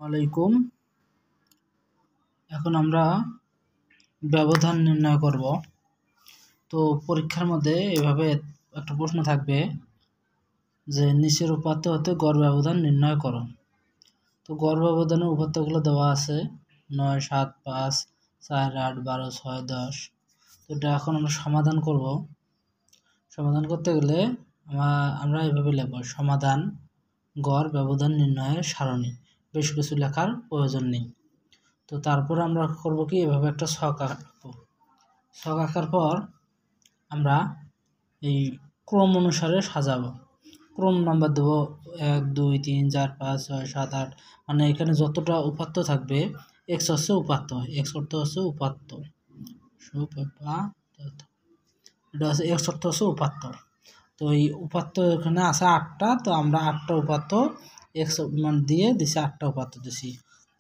আলাইকুম। এখন আমরা ব্যবধান নির্ণয় করব। তো পরীক্ষার মধ্যে এভাবে একটা প্রশ্ন থাকবে যে নিচের উপাত্ত হতে গড় ব্যবধান নির্ণয় করো। তো গড় ব্যবধানের উপাত্তগুলো দেওয়া আছে 9, 7, 5, 4, 8, 12, 6, 10। তো এটা এখন আমরা সমাধান করব। সমাধান করতে গেলে আমরা এভাবে লিখব সমাধান গড় ব্যবধান নির্ণয়ের সারণী। বেশি কিছু লেখার প্রয়োজন নেই। তো তারপরে আমরা করব কি, এভাবে একটা ছক আঁকবো। ছক আঁকার পর আমরা এই ক্রম অনুসারে সাজাবো। ক্রম নাম্বার দেবো 1, 2, 3, 4, 5, 6, 7, 8। মানে এখানে যতটা উপাত্ত থাকবে এক্স হচ্ছে উপাত্ত, এক্স অর্থ হচ্ছে উপাত্ত, এটা হচ্ছে এক্স অর্থ হচ্ছে উপাত্ত। তো এই উপাত্ত এখানে আছে 8টা। তো আমরা 8টা উপাত্ত এক্স মান দিয়ে দিছি, 8টা উপাত্ত দিছি।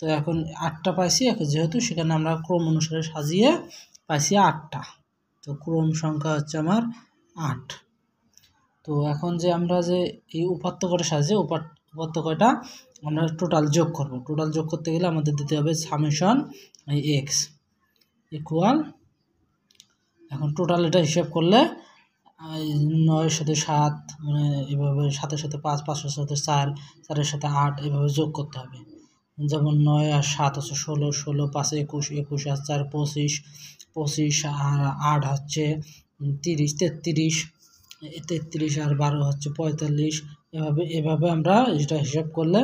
তো এখন 8টা পাইছি, যেহেতু সেখানে আমরা ক্রম অনুসারে সাজিয়ে পাইছি 8টা। তো ক্রম সংখ্যা হচ্ছে আমার 8। তো এখন যে আমরা যে এই উপাত্ত করে সাজিয়ে উপাত্ত কয়টা আমরা টোটাল যোগ করব। টোটাল যোগ করতে গেলে আমাদের দিতে হবে সামেশন এক্স ইকুয়াল, এখন টোটাল এটা হিসাব করলে 9-এর সাথে 7, মানে এভাবে 7-এর সাথে 5, 5-এর সাথে 4, 4-এর সাথে 8 এভাবে যোগ করতে হবে। যেমন 9 আর 7 হচ্ছে 16, 16, 5, 21, 21 আর 4, 25, 25 আর 8 হচ্ছে 30, 33, 33 আর 12 হচ্ছে 45। এভাবে আমরা এটা হিসাব করলে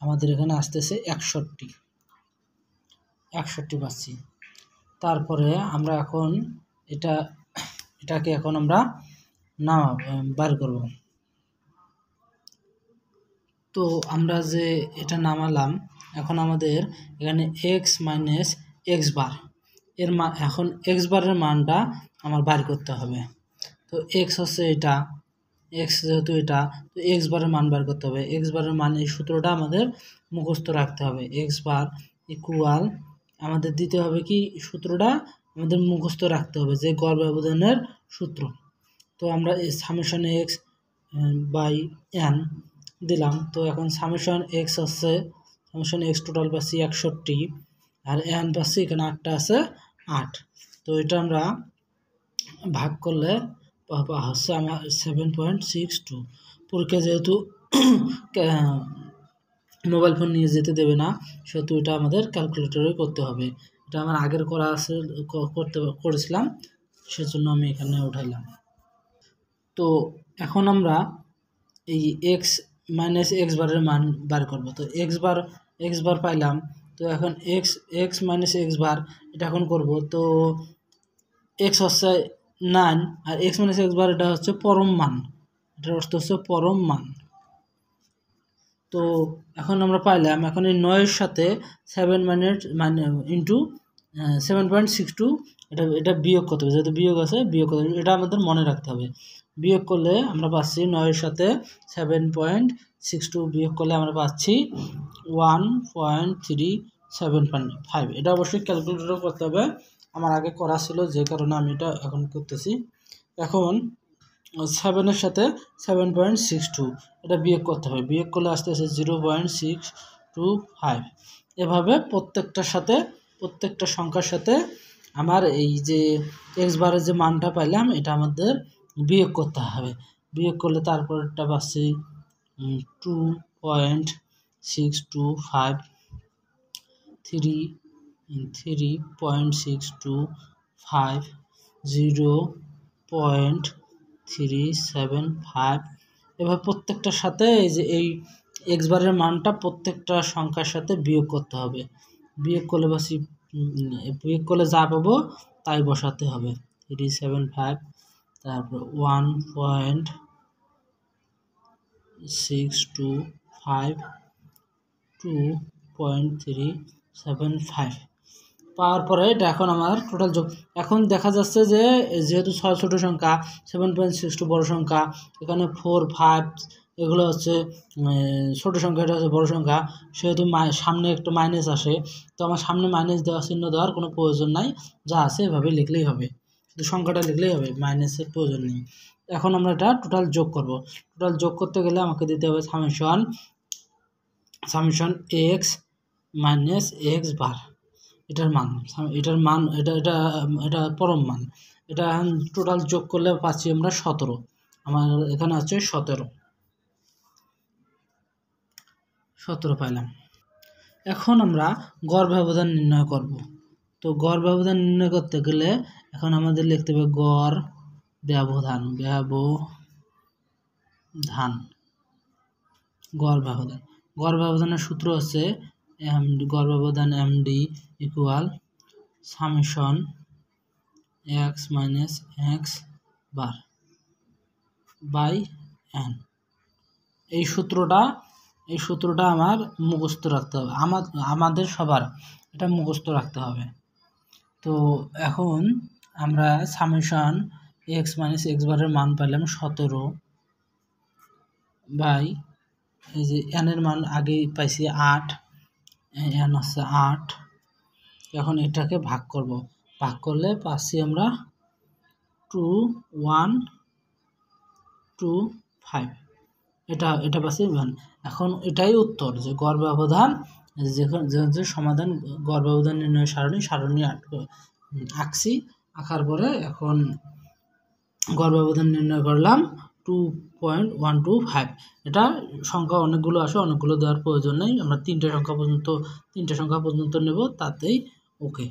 আমাদের এখানে আসতেছে 61 পাচ্ছি। তারপরে আমরা এখন এটাকে এখন আমরা বার করব। তো আমরা যে এটা নামালাম, এখন আমাদের এখানে এক্স মাইনাস এক্স বার এর মান, এখন এক্স বারের মানটা আমার বার করতে হবে। তো এক্স হচ্ছে এটা, এক্স যেহেতু এটা, তো এক্স বারের মান বার করতে হবে। এক্স বারের মান এই সূত্রটা আমাদের মুখস্থ রাখতে হবে। এক্স বার ইকুয়াল আমাদের দিতে হবে কি, সূত্রটা আমাদের মুখস্থ রাখতে হবে, যে গড় ব্যবধানের সূত্র। তো আমরা এই সামেশন এক্স বাই এন দিলাম। তো এখন সামেশন এক্স হচ্ছে, সামেশন এক্স টোটাল পাচ্ছি 61 আর এন পাচ্ছি এখানে 8টা আছে 8। তো এটা আমরা ভাগ করলে হচ্ছে আমার 7.62। পরীক্ষা যেহেতু মোবাইল ফোন নিয়ে যেতে দেবে না, সেহেতু এটা আমাদের ক্যালকুলেটরে করতে হবে। এটা আমার আগের করা আছে, করেছিলাম, সেজন্য আমি এখানে উঠাইলাম। তো এখন আমরা এই এক্স মাইনাস এক্স বারের মান বার করব। তো এক্স বার পাইলাম। তো এখন এক্স মাইনাস এক্স বার এটা এখন করব। তো এক্স হচ্ছে 9 আর এক্স মাইনাস এক্স বার এটা হচ্ছে পরম মান, এটার অর্থ হচ্ছে পরম মান। তো এখন আমরা পাইলাম, এখন এই 9-এর সাথে 7 মানে ইন্টু 7.62 এটা বিয়োগ করতে হবে। যেহেতু বিয়োগ আছে, বিয়োগ করতে হবে, এটা আমাদের মনে রাখতে হবে। বিয়োগ করলে আমরা পাচ্ছি 9-এর সাথে 7.62 বিয়োগ করলে আমরা পাচ্ছি 1.375। এটা অবশ্যই ক্যালকুলেটর করতে হবে, আমার আগে করা ছিল, যে কারণে আমি এটা এখন করতেছি। এখন 7-এর সাথে 7.62 এটা বিয়োগ করতে হবে। বিয়োগ করলে আসতেছে 0.625। এভাবে প্রত্যেকটা সংখ্যার সাথে আমার এই যে এক্স বারের যে মানটা পাইলাম এটা আমাদের বিয়োগ করতে হবে। বিয়োগ করলে তারপরটা পাচ্ছি 2.625, 3.625, 0.375। এভাবে প্রত্যেকটার সাথে এই এক্স বারের মানটা প্রত্যেকটা সংখ্যার সাথে বিয়োগ করতে হবে। বিয়োগ করলে যা পাবো তাই বসাতে হবে। 375, তারপর 1.625, 2.375 পাওয়ার পরে এটা এখন আমার টোটাল যোগ। এখন দেখা যাচ্ছে যে যেহেতু 6 ছোটো সংখ্যা, 7.62 বড় সংখ্যা, এখানে 4, 5 এগুলো হচ্ছে ছোটো সংখ্যা, এটা হচ্ছে বড় সংখ্যা, সেহেতু সামনে একটু মাইনাস আসে। তো আমার সামনে মাইনাস চিহ্ন দেওয়ার কোনো প্রয়োজন নাই, যা আছে এভাবে লিখলেই হবে, শুধু সংখ্যাটা লিখলেই হবে, মাইনাসের প্রয়োজন নেই। এখন আমরা এটা টোটাল যোগ করব। টোটাল যোগ করতে গেলে আমাকে দিতে হবে সামেশন এক্স মাইনাস এক্স বার এটার মান, এটা পরম মান। এটা টোটাল যোগ করলে পাচ্ছি আমরা 17। আমার এখানে আছে 17 পাইলাম। এখন আমরা গড় ব্যবধান নির্ণয় করব। তো গড় ব্যবধান নির্ণয় করতে গেলে এখন আমাদের লিখতে হবে গড় ব্যবধান, গড় ব্যবধানের সূত্র হচ্ছে গড় ব্যবধান MD equal summation X minus X bar by N. এই সূত্রটা আমার মুখস্থ রাখতে হবে, আমাদের সবার এটা মুখস্থ রাখতে হবে। তো এখন আমরা সামেশন এক্স মাইনাস এক্স বারের মান পাইলাম 17 বাই এই যে এনের মান আগে পাইছি 8, এন হচ্ছে 8। এখন এটাকে ভাগ করলে পাচ্ছি আমরা 2125। এটা পাচ্ছি 1। এখন এটাই উত্তর যে গড় ব্যবধান, যে সমাধান গড় ব্যবধান নির্ণয় সারণী আঁকছি, আঁকার পরে এখন গড় ব্যবধান নির্ণয় করলাম 2.125। এটা সংখ্যা অনেকগুলো আসে, অনেকগুলো দেওয়ার প্রয়োজন নেই, আমরা তিনটে সংখ্যা পর্যন্ত নেব, তাতেই ওকে।